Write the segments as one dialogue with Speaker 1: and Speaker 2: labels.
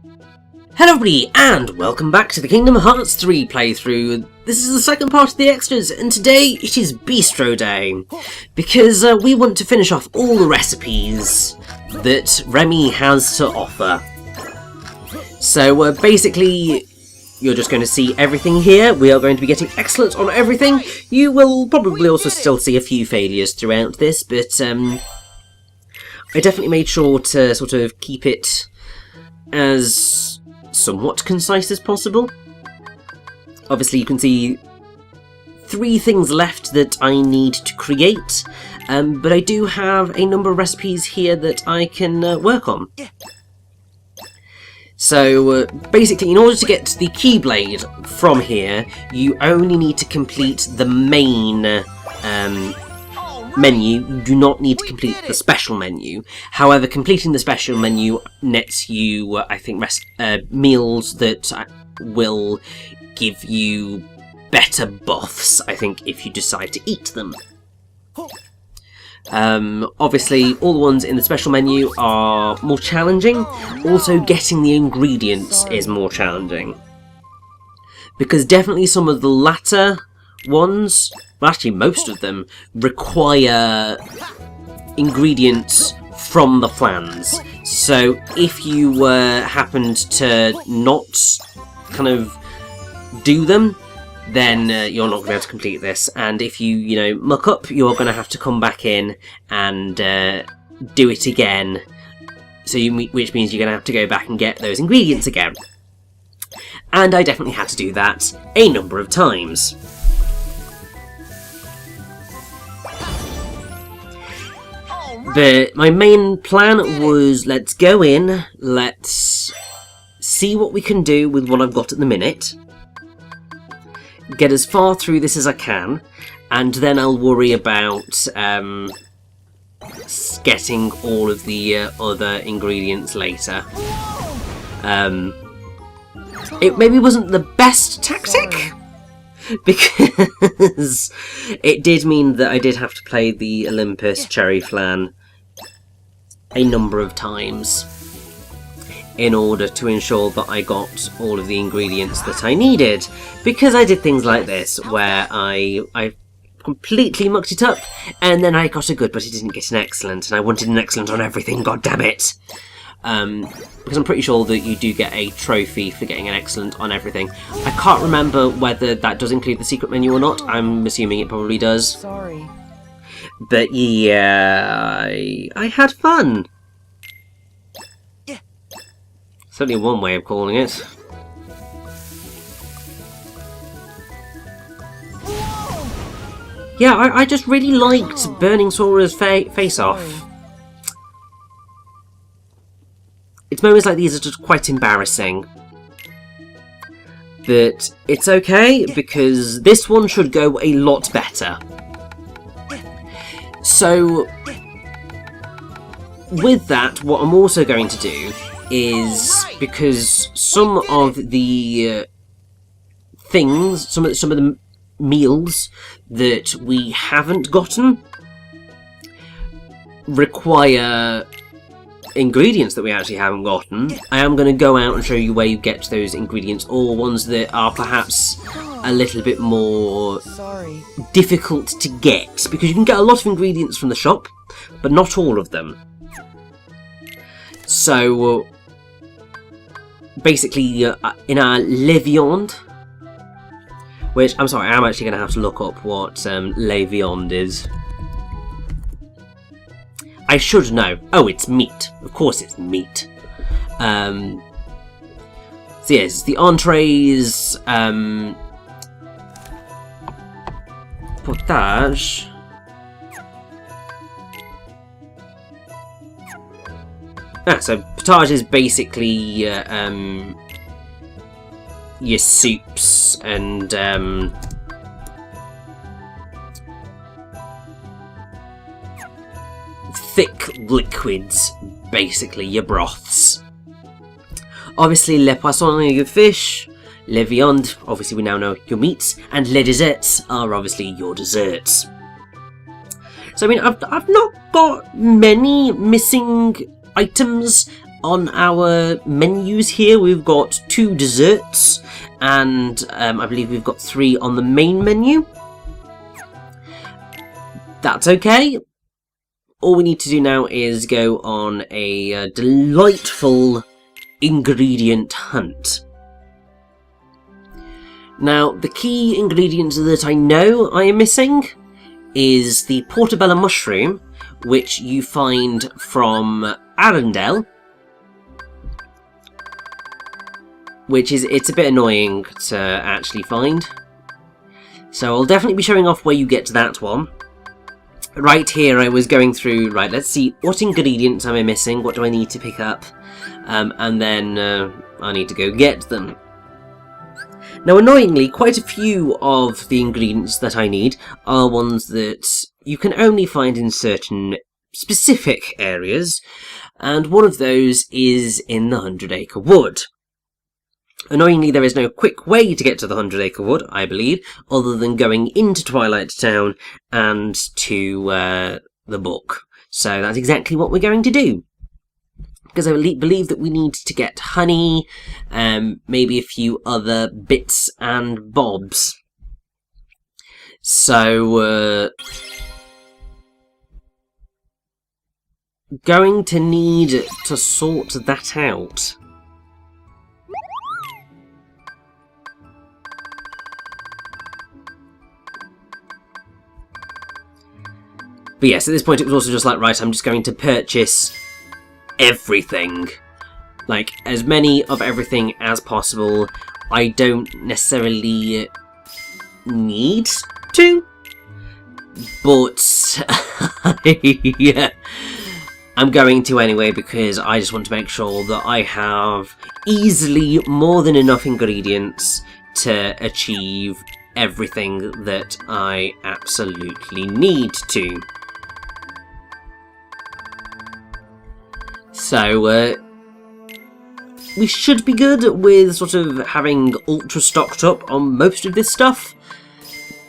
Speaker 1: Hello everybody, and welcome back to the Kingdom Hearts 3 playthrough. This is the second part of the extras, and today it is Bistro Day, because we want to finish off all the recipes that Remy has to offer. So basically, you're just going to see everything here. We are going to be getting excellent on everything. You will probably also still see a few failures throughout this, but I definitely made sure to sort of keep it as somewhat concise as possible. Obviously you can see 3 things left that I need to create, but I do have a number of recipes here that I can work on. So basically, in order to get the Keyblade from here, you only need to complete the main menu. You do not need to complete the special menu. However, completing the special menu nets you, I think, meals that will give you better buffs, I think, if you decide to eat them. Obviously, all the ones in the special menu are more challenging. Also, getting the ingredients is more challenging. Because definitely some of the latter ones, well, actually most of them, require ingredients from the plans. So if you happened to not kind of do them, then you're not going to be able to complete this. And if you, muck up, you're going to have to come back in and do it again. So which means you're going to have to go back and get those ingredients again. And I definitely had to do that a number of times. But my main plan was, let's go in, let's see what we can do with what I've got at the minute, get as far through this as I can, and then I'll worry about getting all of the other ingredients later. It maybe wasn't the best tactic, because it did mean that I did have to play the Olympus Cherry Flan a number of times in order to ensure that I got all of the ingredients that I needed, because I did things like this where I completely mucked it up and then I got a good but I didn't get an excellent, and I wanted an excellent on everything, god damn it. Because I'm pretty sure that you do get a trophy for getting an excellent on everything. I can't remember whether that does include the secret menu or not. I'm assuming it probably does.
Speaker 2: Sorry.
Speaker 1: But yeah, I had fun. Certainly one way of calling it. Yeah, I just really liked burning Sora's face off. It's moments like these are just quite embarrassing. But it's okay, because this one should go a lot better. So, with that, what I'm also going to do is, because some of the things, some of the meals that we haven't gotten require ingredients that we actually haven't gotten, I am going to go out and show you where you get those ingredients, or ones that are perhaps a little bit more difficult to get, because you can get a lot of ingredients from the shop, but not all of them. So basically, in our Le Viande, which, I'm sorry, I'm actually going to have to look up what Le Viande is. I should know. Oh, it's meat. Of course it's meat. So yes, the entrees, potage, so potage is basically your soups and thick liquids, basically your broths. Obviously, le poisson are your fish, le viande, obviously we now know your meats, and les desserts are obviously your desserts. So I mean, I've not got many missing items on our menus here, we've got 2 desserts, and I believe we've got 3 on the main menu. That's okay. All we need to do now is go on a delightful ingredient hunt. Now, the key ingredients that I know I am missing is the portobello mushroom, which you find from Arundel, which is, it's a bit annoying to actually find. So I'll definitely be showing off where you get that one. Right here I was going through, right, let's see, what ingredients am I missing, what do I need to pick up, and then I need to go get them. Now annoyingly, quite a few of the ingredients that I need are ones that you can only find in certain specific areas, and one of those is in the 100 Acre Wood. Annoyingly, there is no quick way to get to the 100 Acre Wood, I believe, other than going into Twilight Town and to the book. So that's exactly what we're going to do. Because I believe that we need to get honey, maybe a few other bits and bobs. So, going to need to sort that out. But yes, at this point it was also just like, right, I'm just going to purchase everything. Like, as many of everything as possible. I don't necessarily need to, but yeah, I'm going to anyway because I just want to make sure that I have easily more than enough ingredients to achieve everything that I absolutely need to. So, we should be good with sort of having ultra stocked up on most of this stuff.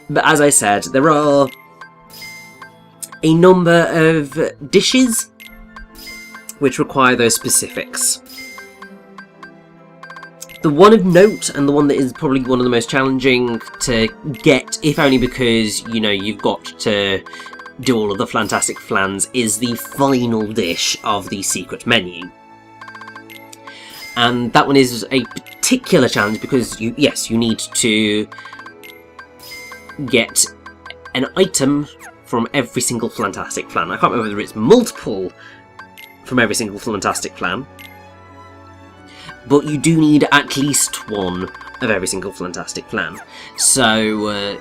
Speaker 1: But as I said, there are a number of dishes which require those specifics. The one of note, and the one that is probably one of the most challenging to get, if only because, you know, you've got to do all of the fantastic flans, is the final dish of the secret menu. And that one is a particular challenge because you need to get an item from every single fantastic flan. I can't remember whether it's multiple from every single fantastic flan, but you do need at least one of every single fantastic flan. So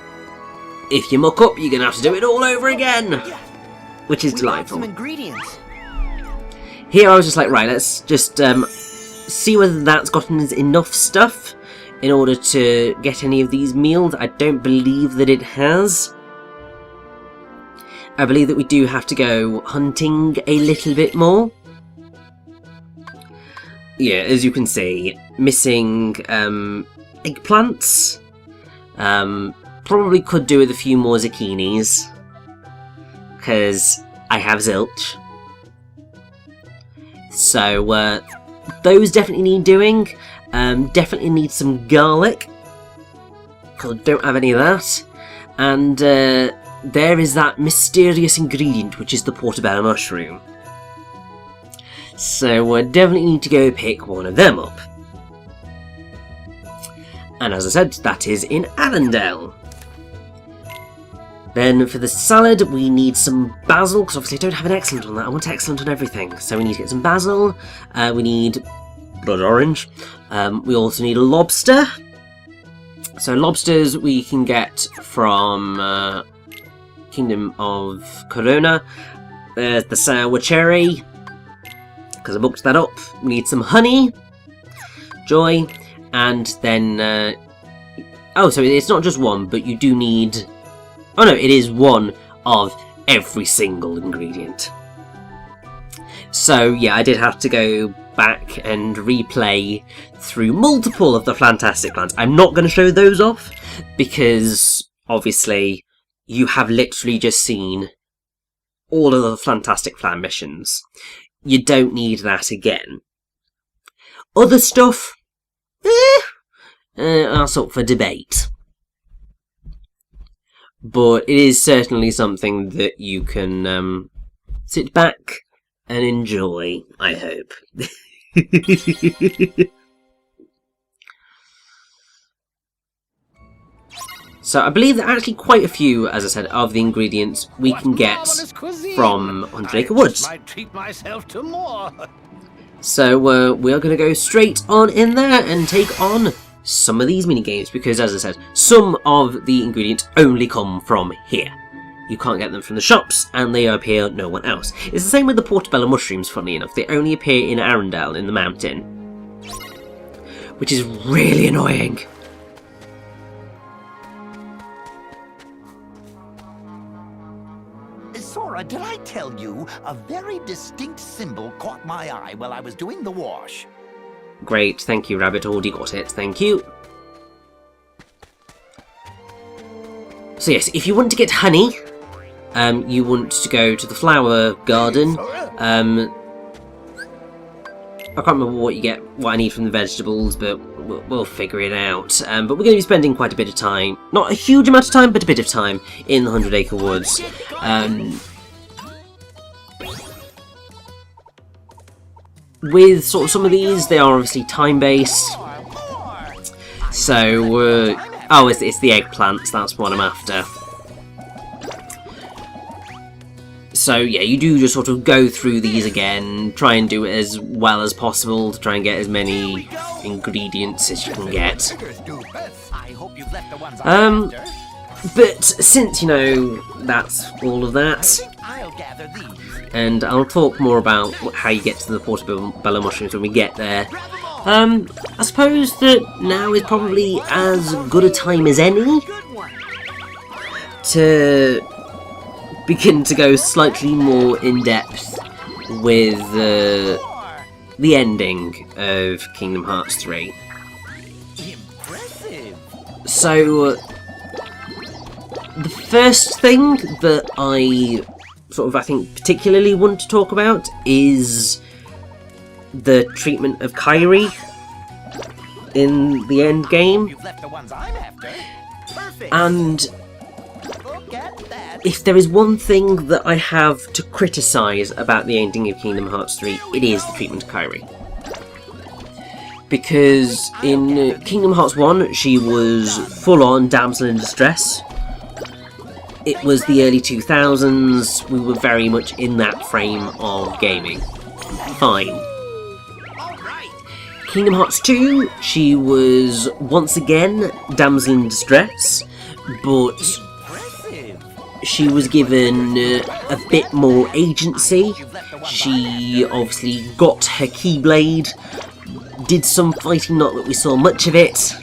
Speaker 1: if you muck up, you're going to have to do it all over again, which is delightful.
Speaker 2: Some ingredients.
Speaker 1: Here I was just like, right, let's just see whether that's gotten us enough stuff in order to get any of these meals. I don't believe that it has. I believe that we do have to go hunting a little bit more. Yeah, as you can see, missing eggplants. Probably could do with a few more zucchinis, because I have zilch. So, those definitely need doing. Definitely need some garlic, because I don't have any of that. And there is that mysterious ingredient, which is the portobello mushroom. So I definitely need to go pick one of them up. And as I said, that is in Arundel. Then for the salad, we need some basil, because obviously I don't have an excellent on that. I want excellent on everything. So we need to get some basil. We need blood orange. We also need a lobster. So lobsters we can get from Kingdom of Corona. There's the sour cherry, because I booked that up. We need some honey, joy, and then oh, so it's not just one, but you do need, oh no, it is one of every single ingredient. So yeah, I did have to go back and replay through multiple of the fantastic plans. I'm not going to show those off because obviously you have literally just seen all of the fantastic plan missions. You don't need that again. Other stuff? That's up for debate. But it is certainly something that you can sit back and enjoy, I hope. So I believe that actually quite a few, as I said, of the ingredients we can get from 100 Acre Woods. So we are going to go straight on in there and take on some of these minigames, because as I said, some of the ingredients only come from here. You can't get them from the shops, and they appear nowhere else. It's the same with the portobello mushrooms, funnily enough. They only appear in Arendelle, in the mountain. Which is really annoying.
Speaker 2: Sora, did I tell you a very distinct symbol caught my eye while I was doing the wash?
Speaker 1: Great, thank you, Rabbit. Already got it, thank you. So yes, if you want to get honey, you want to go to the flower garden. I can't remember what you get, what I need from the vegetables, but we'll figure it out. But we're going to be spending quite a bit of time, not a huge amount of time, but a bit of time in the 100 Acre Woods. With sort of some of these, they are obviously time-based. So, oh, it's the eggplants, that's what I'm after. So yeah, you do just sort of go through these again, try and do it as well as possible to try and get as many ingredients as you can get. But since, you know, that's all of that, and I'll talk more about how you get to the portobello mushrooms when we get there, I suppose that now is probably as good a time as any to begin to go slightly more in depth with the ending of Kingdom Hearts 3. So, the first thing that I I think particularly want to talk about is the treatment of Kairi in the end game. And if there is one thing that I have to criticise about the ending of Kingdom Hearts 3, it is the treatment of Kairi. Because in Kingdom Hearts 1, she was full-on damsel in distress. It was the early 2000s, we were very much in that frame of gaming. Fine. Kingdom Hearts 2, she was once again damsel in distress, but she was given a bit more agency. She obviously got her Keyblade, did some fighting, not that we saw much of it.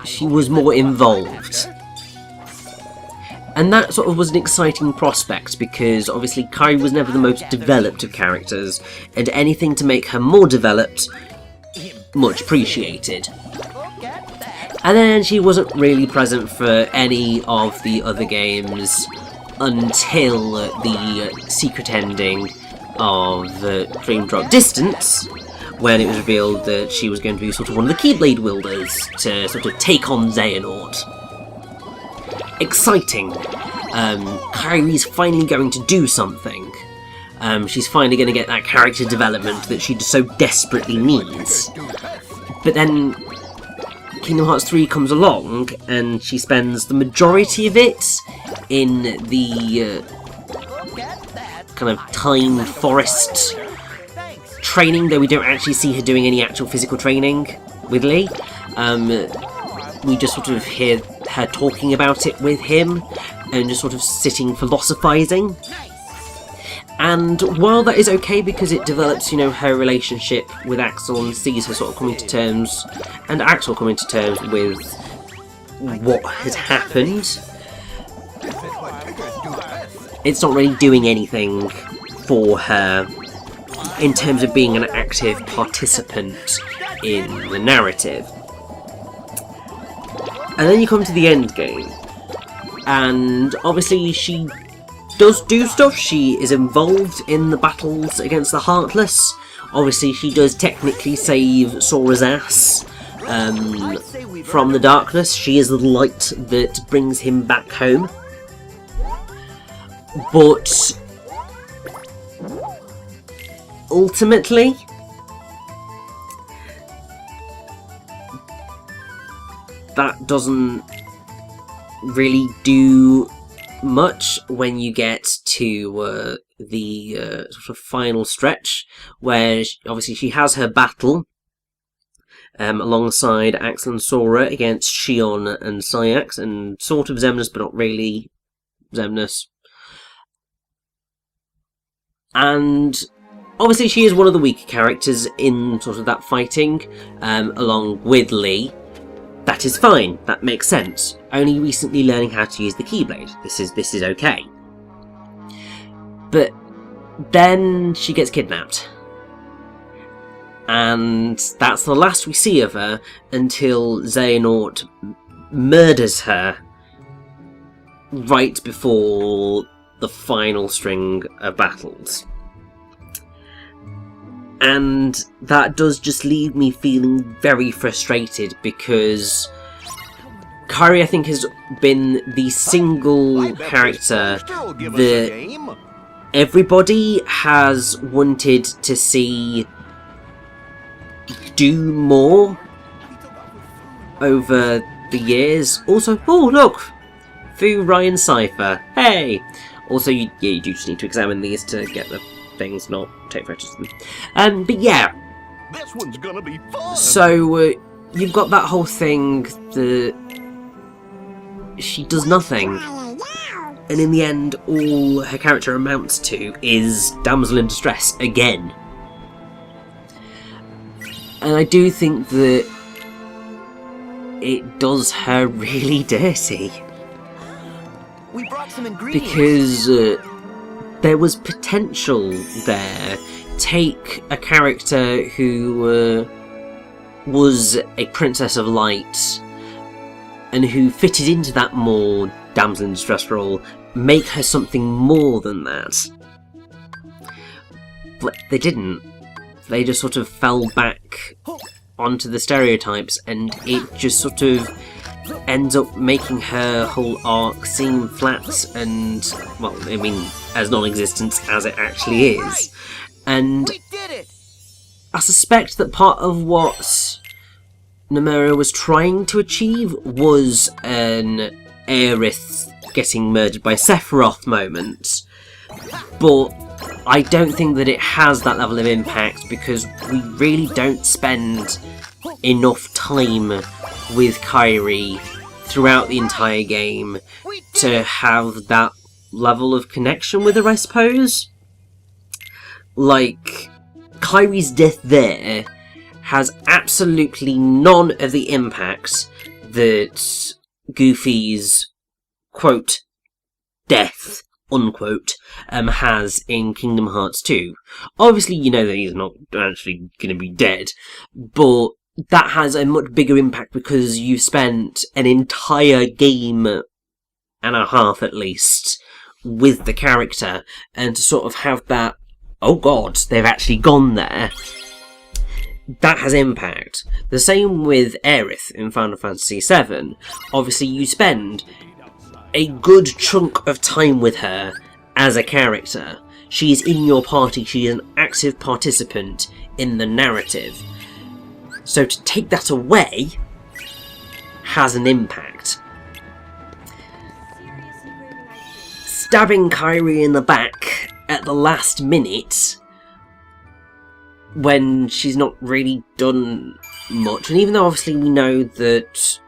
Speaker 1: She was more involved. And that sort of was an exciting prospect, because obviously Kairi was never the most developed of characters, and anything to make her more developed, much appreciated. And then she wasn't really present for any of the other games until the secret ending of Dream Drop Distance, when it was revealed that she was going to be sort of one of the Keyblade wielders to sort of take on Xehanort. Exciting. Kairi's finally going to do something. She's finally going to get that character development that she so desperately needs. But then Kingdom Hearts 3 comes along, and she spends the majority of it in the kind of time forest training, though we don't actually see her doing any actual physical training with Lee. We just sort of hear her talking about it with him, and just sort of sitting philosophizing. And while that is okay because it develops, you know, her relationship with Axel and sees her sort of coming to terms, and Axel coming to terms with what has happened, it's not really doing anything for her in terms of being an active participant in the narrative. And then you come to the end game, and obviously she does do stuff. She is involved in the battles against the Heartless. Obviously, she does technically save Sora's ass from the darkness. She is the light that brings him back home. But ultimately, that doesn't really do much when you get to the sort of final stretch, where obviously she has her battle alongside Axel and Sora against Shion and Sayax, and sort of Xemnas, but not really Xemnas. And obviously she is one of the weaker characters in sort of that fighting, along with Lee. That is fine, that makes sense. Only recently learning how to use the Keyblade. This is okay. But then she gets kidnapped. And that's the last we see of her until Xehanort murders her right before the final string of battles. And that does just leave me feeling very frustrated, because Kairi, I think, has been the single character that everybody has wanted to see do more over the years. Also, oh look! Fu, Ryan, Cypher. Hey! Also, you do just need to examine these to get the things, not take photos of them. But yeah.
Speaker 2: This one's gonna be fun.
Speaker 1: So, you've got that whole thing that she does nothing. And in the end, all her character amounts to is damsel in distress again. And I do think that it does her really dirty.
Speaker 2: We brought some ingredients.
Speaker 1: Because there was potential there. Take a character who was a Princess of Light and who fitted into that more damsel in distress role, make her something more than that. But they didn't. They just sort of fell back onto the stereotypes, and it just sort of ends up making her whole arc seem flat and, well, I mean, as non-existent as it actually is. And I suspect that part of what Nomura was trying to achieve was an Aerith getting murdered by Sephiroth moment, but I don't think that it has that level of impact, because we really don't spend enough time with Kairi throughout the entire game to have that level of connection with her, I suppose. Like, Kairi's death there has absolutely none of the impact that Goofy's, quote, death, unquote, has in Kingdom Hearts 2. Obviously, you know that he's not actually going to be dead, but that has a much bigger impact because you spent an entire game and a half, at least, with the character, and to sort of have that, oh god, they've actually gone there, that has impact. The same with Aerith in Final Fantasy VII. Obviously, you spend a good chunk of time with her as a character. She is in your party, she is an active participant in the narrative. So to take that away has an impact. Stabbing Kairi in the back at the last minute, when she's not really done much, and even though obviously we know that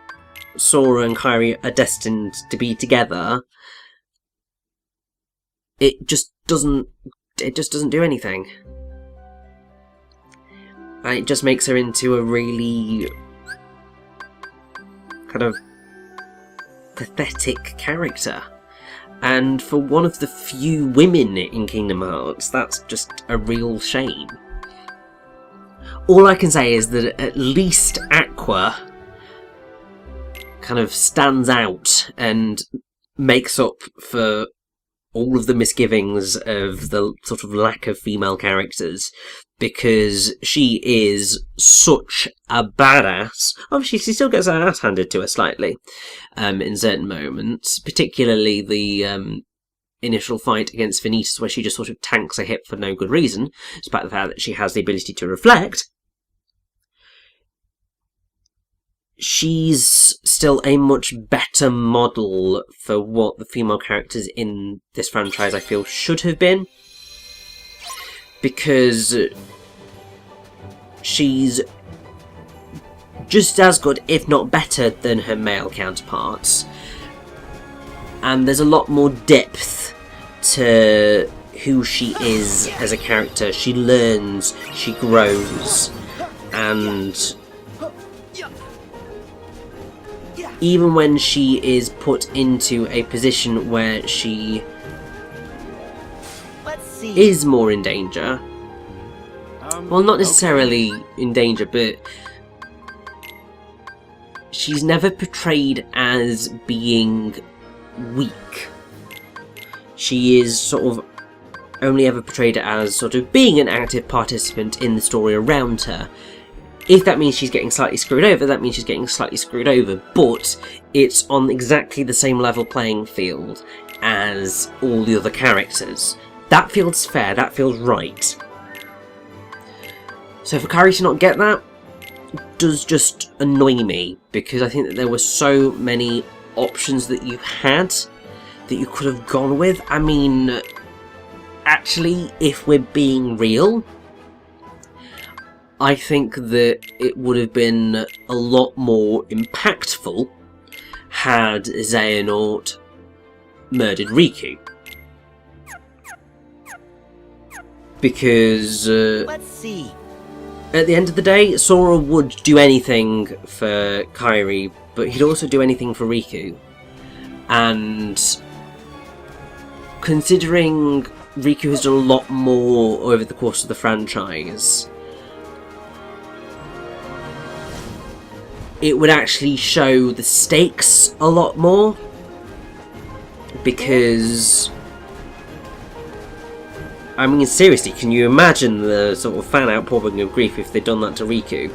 Speaker 1: Sora and Kairi are destined to be together, it just doesn't do anything. And it just makes her into a really kind of pathetic character. And for one of the few women in Kingdom Hearts, that's just a real shame. All I can say is that at least Aqua kind of stands out and makes up for all of the misgivings of the sort of lack of female characters, because she is such a badass. Obviously, she still gets her ass handed to her slightly in certain moments, particularly the initial fight against Vanitas, where she just sort of tanks a hit for no good reason, despite the fact that she has the ability to reflect. She's still a much better model for what the female characters in this franchise, I feel, should have been. Because she's just as good, if not better, than her male counterparts. And there's a lot more depth to who she is as a character. She learns, she grows, and even when she is put into a position where she is more in danger, well, not necessarily in danger, but she's never portrayed as being weak. She is sort of only ever portrayed as sort of being an active participant in the story around her. If that means she's getting slightly screwed over, that means she's getting slightly screwed over, but it's on exactly the same level playing field as all the other characters. That feels fair, that feels right. So for Kairi to not get that does just annoy me, because I think that there were so many options that you had that you could have gone with. I mean, actually, if we're being real, I think that it would have been a lot more impactful had Xehanort murdered Riku. Because
Speaker 2: Let's see.
Speaker 1: At the end of the day, Sora would do anything for Kairi, but he'd also do anything for Riku. And considering Riku has done a lot more over the course of the franchise, it would actually show the stakes a lot more, because, I mean, seriously, can you imagine the sort of fan outpouring of grief if they'd done that to Riku?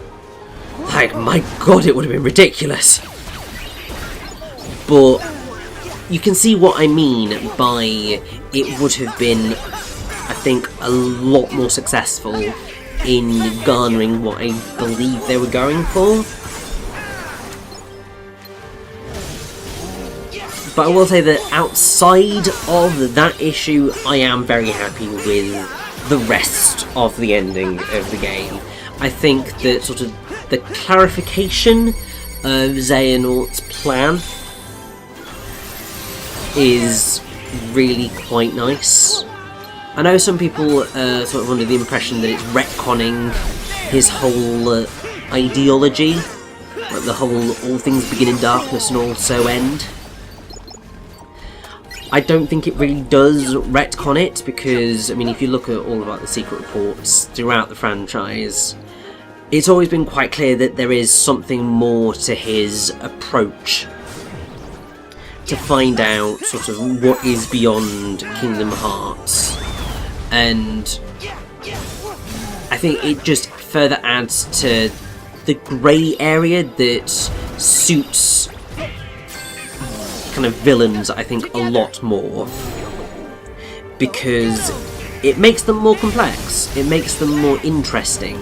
Speaker 1: Like, my god, it would have been ridiculous. But you can see what I mean by it would have been, I think, a lot more successful in garnering what I believe they were going for. But I will say that outside of that issue, I am very happy with the rest of the ending of the game. I think that sort of the clarification of Xehanort's plan is really quite nice. I know some people are sort of under the impression that it's retconning his whole ideology, like the whole all things begin in darkness and also end. I don't think it really does retcon it, because, I mean, if you look at all about the secret reports throughout the franchise, it's always been quite clear that there is something more to his approach to find out sort of what is beyond Kingdom Hearts. And I think it just further adds to the grey area that suits kind of villains, I think, a lot more, because it makes them more complex, it makes them more interesting,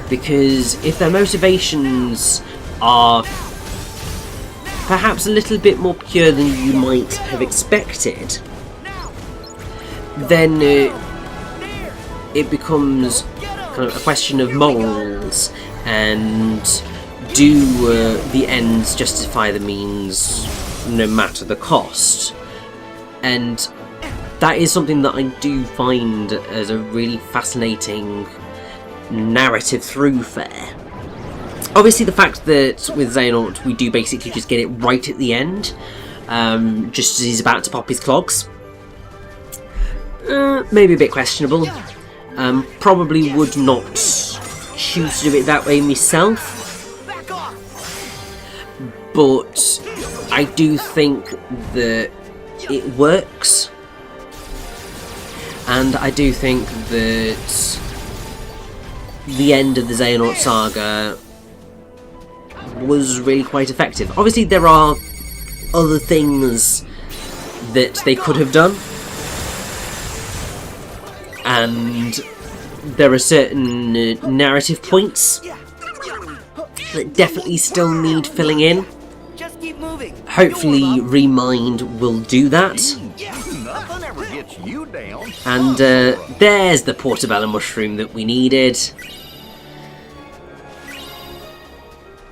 Speaker 1: because if their motivations are perhaps a little bit more pure than you might have expected, then it becomes kind of a question of morals, and do the ends justify the means no matter the cost. And that is something that I do find as a really fascinating narrative thoroughfare. Obviously the fact that with Xehanort we do basically just get it right at the end, just as he's about to pop his clogs, maybe a bit questionable. Probably would not choose to do it that way myself, but I do think that it works, And I do think that the end of the Xehanort saga was really quite effective. Obviously there are other things that they could have done, and there are certain narrative points that definitely still need filling in.
Speaker 3: Just keep moving.
Speaker 1: Hopefully Remind will do that.
Speaker 2: Nothing ever gets you down.
Speaker 1: And there's the portobello mushroom that we needed.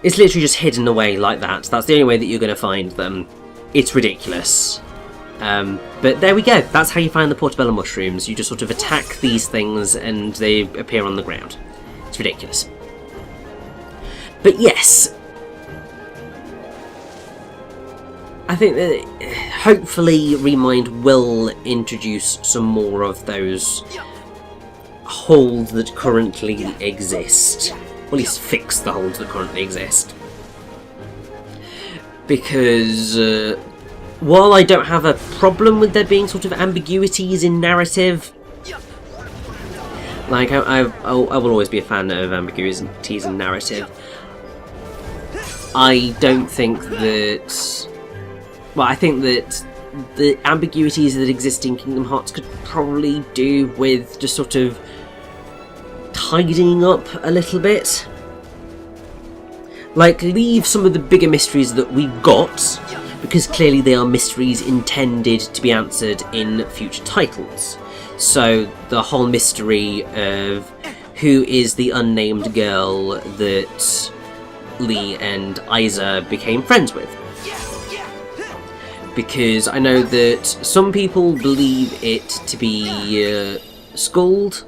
Speaker 1: It's literally just hidden away like that. That's the only way that you're going to find them. It's ridiculous. But there we go. That's how you find the portobello mushrooms. You just sort of attack these things and they appear on the ground. It's ridiculous. But yes, I think that hopefully Remind will introduce some more of those holes that currently exist. Or at least fix the holes that currently exist. Because while I don't have a problem with there being sort of ambiguities in narrative, like I will always be a fan of ambiguities in narrative, I don't think that... Well, I think that the ambiguities that exist in Kingdom Hearts could probably do with just sort of tidying up a little bit. Like, leave some of the bigger mysteries that we got, because clearly they are mysteries intended to be answered in future titles. So, the whole mystery of who is the unnamed girl that Lee and Isa became friends with. Because I know that some people believe it to be Skuld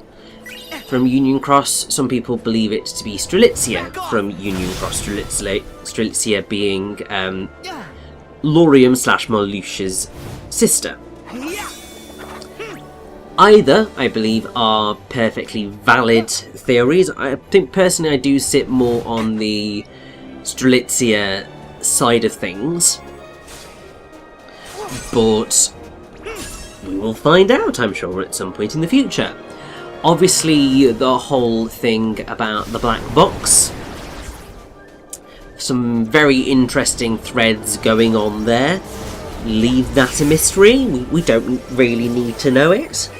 Speaker 1: from Union Cross, some people believe it to be Strelitzia from Union Cross, Strelitzia being Laurium / Marluxia's sister. Either, I believe, are perfectly valid theories. I think personally I do sit more on the Strelitzia side of things. But we will find out, I'm sure, at some point in the future. Obviously, the whole thing about the black box. Some very interesting threads going on there. Leave that a mystery. We don't really need to know it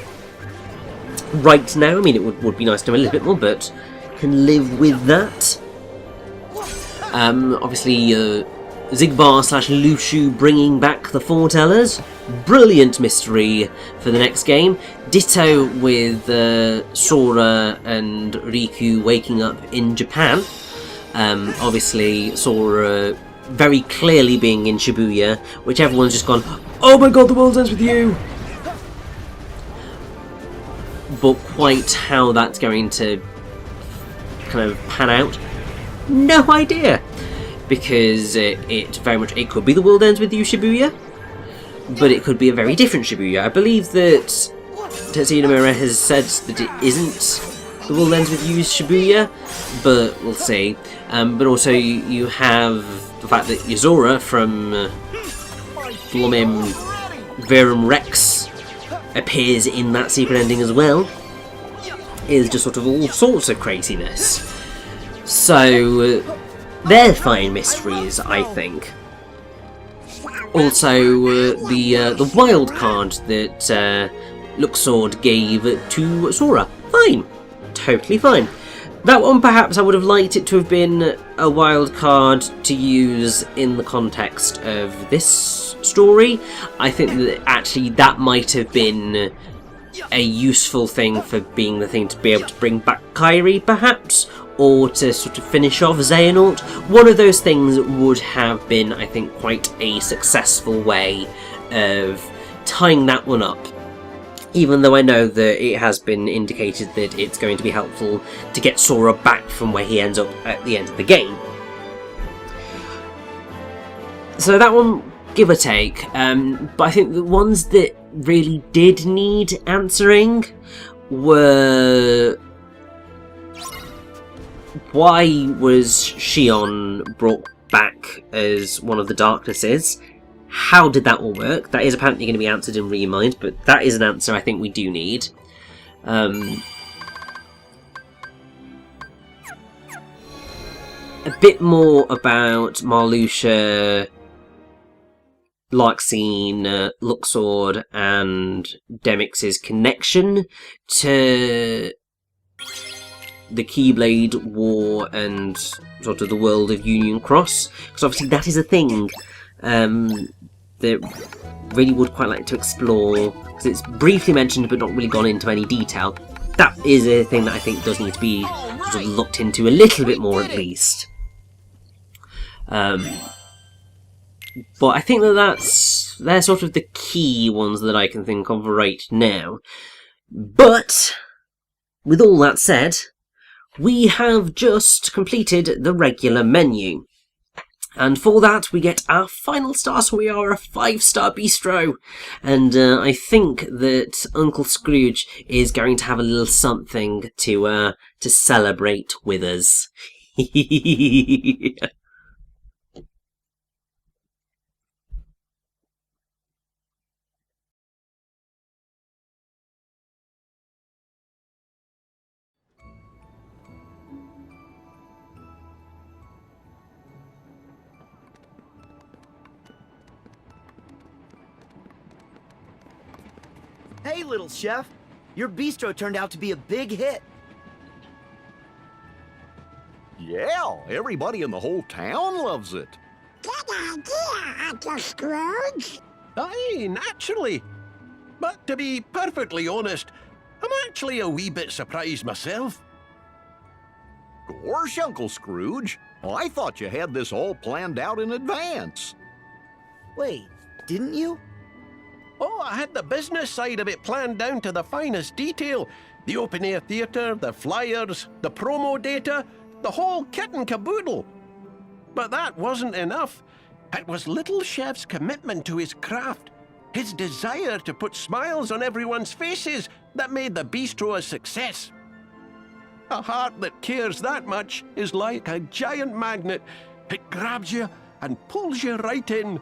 Speaker 1: right now. I mean, it would be nice to know a little bit more, but can live with that. Obviously, Xigbar / Lushu bringing back the Foretellers. Brilliant mystery for the next game. Ditto with Sora and Riku waking up in Japan. Obviously, Sora very clearly being in Shibuya, which everyone's just gone, oh my god, the world ends with you! But quite how that's going to kind of pan out, no idea. Because it very much, it could be the world ends with you Shibuya, but it could be a very different Shibuya. I believe that Tetsuya Nomura has said that it isn't the world ends with you Shibuya, but we'll see. But also you have the fact that Yuzora from Blomim Verum Rex appears in that secret ending as well. Is just sort of all sorts of craziness. So they're fine mysteries, I think. Also, the wild card that Luxord gave to Sora, fine, totally fine. That one, perhaps, I would have liked it to have been a wild card to use in the context of this story. I think that actually that might have been a useful thing for being the thing to be able to bring back Kairi, perhaps, or to sort of finish off Xehanort. One of those things would have been, I think, quite a successful way of tying that one up. Even though I know that it has been indicated that it's going to be helpful to get Sora back from where he ends up at the end of the game. So that one, give or take. But I think the ones that really did need answering were... Why was Shion brought back as one of the Darknesses? How did that all work? That is apparently going to be answered in Remind, but that is an answer I think we do need. A bit more about Marluxia, Larxene, Luxord, and Demyx's connection to the Keyblade War and sort of the world of Union Cross, because obviously that is a thing that really would quite like to explore, because it's briefly mentioned but not really gone into any detail. That is a thing that I think does need to be sort of looked into a little bit more at least. But I think they're sort of the key ones that I can think of right now. But with all that said, we have just completed the regular menu. And for that, we get our final star, so we are a 5-star bistro. And I think that Uncle Scrooge is going to have a little something to celebrate with us.
Speaker 3: Hey, little chef. Your bistro turned out to be a big hit.
Speaker 4: Yeah, everybody in the whole town loves it.
Speaker 5: Good idea, Uncle Scrooge.
Speaker 6: Aye, naturally. But to be perfectly honest, I'm actually a wee bit surprised myself.
Speaker 4: Gosh, Uncle Scrooge, I thought you had this all planned out in advance.
Speaker 3: Wait, didn't you?
Speaker 6: Oh, I had the business side of it planned down to the finest detail. The open-air theatre, the flyers, the promo data, the whole kit and caboodle. But that wasn't enough. It was Little Chef's commitment to his craft, his desire to put smiles on everyone's faces that made the bistro a success. A heart that cares that much is like a giant magnet. It grabs you and pulls you right in.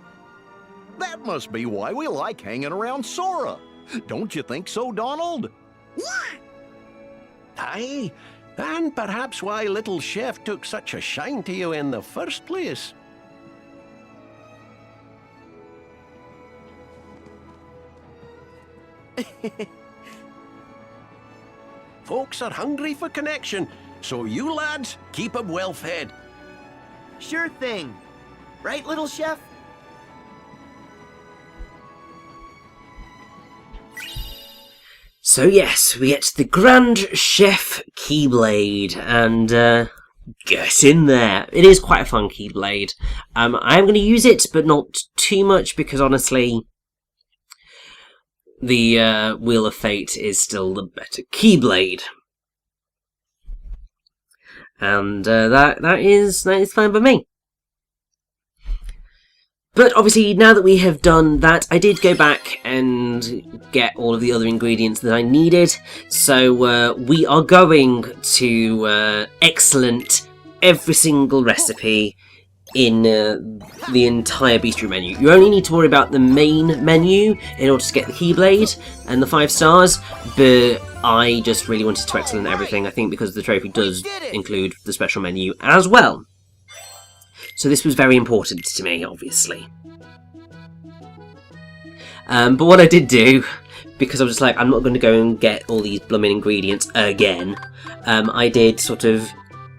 Speaker 4: That must be why we like hanging around Sora. Don't you think so, Donald?
Speaker 5: Yeah.
Speaker 6: Aye, and perhaps why Little Chef took such a shine to you in the first place. Folks are hungry for connection, so you lads keep 'em well fed.
Speaker 3: Sure thing. Right, little chef?
Speaker 1: So yes, we get the Grand Chef Keyblade, and get in there. It is quite a fun Keyblade. I'm going to use it, but not too much, because honestly, the Wheel of Fate is still the better Keyblade. And that is fine by me. But obviously, now that we have done that, I did go back and get all of the other ingredients that I needed. So we are going to excellent every single recipe in the entire bistro menu. You only need to worry about the main menu in order to get the Keyblade and the 5 stars, but I just really wanted to excellent everything, I think, because the trophy does include the special menu as well. So this was very important to me, obviously. But what I did do, because I was just like, I'm not going to go and get all these blooming ingredients again, I did sort of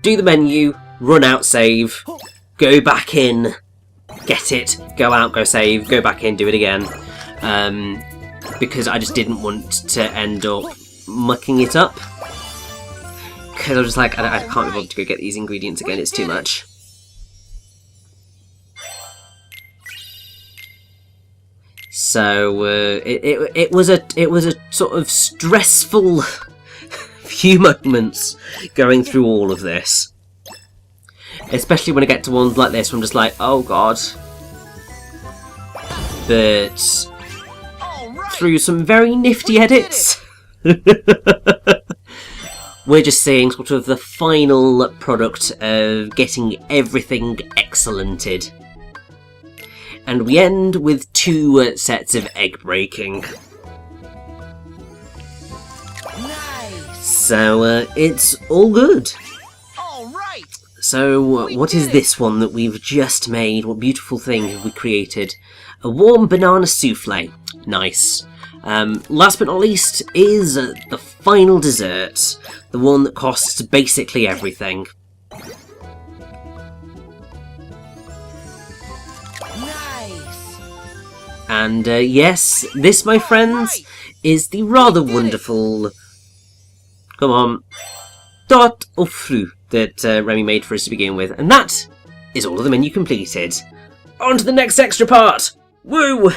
Speaker 1: do the menu, run out, save, go back in, get it, go out, go save, go back in, do it again. Because I just didn't want to end up mucking it up. Because I was just like, I can't be bothered to go get these ingredients again, it's too much. So it was a sort of stressful few moments going through all of this, especially when I get to ones like this where I'm just like, oh god. But through some very nifty edits, we're just seeing sort of the final product of getting everything excellented. And we end with 2 sets of egg breaking.
Speaker 3: Nice!
Speaker 1: So, it's all good.
Speaker 2: All right.
Speaker 1: So, what is this one that we've just made? What beautiful thing have we created? A warm banana souffle. Nice. Last but not least is the final dessert. The one that costs basically everything.
Speaker 2: Nice.
Speaker 1: And yes, this, my friends, is the rather wonderful... Come on. Tarte aux fruits that Remy made for us to begin with. And that is all of the menu completed. On to the next extra part! Woo!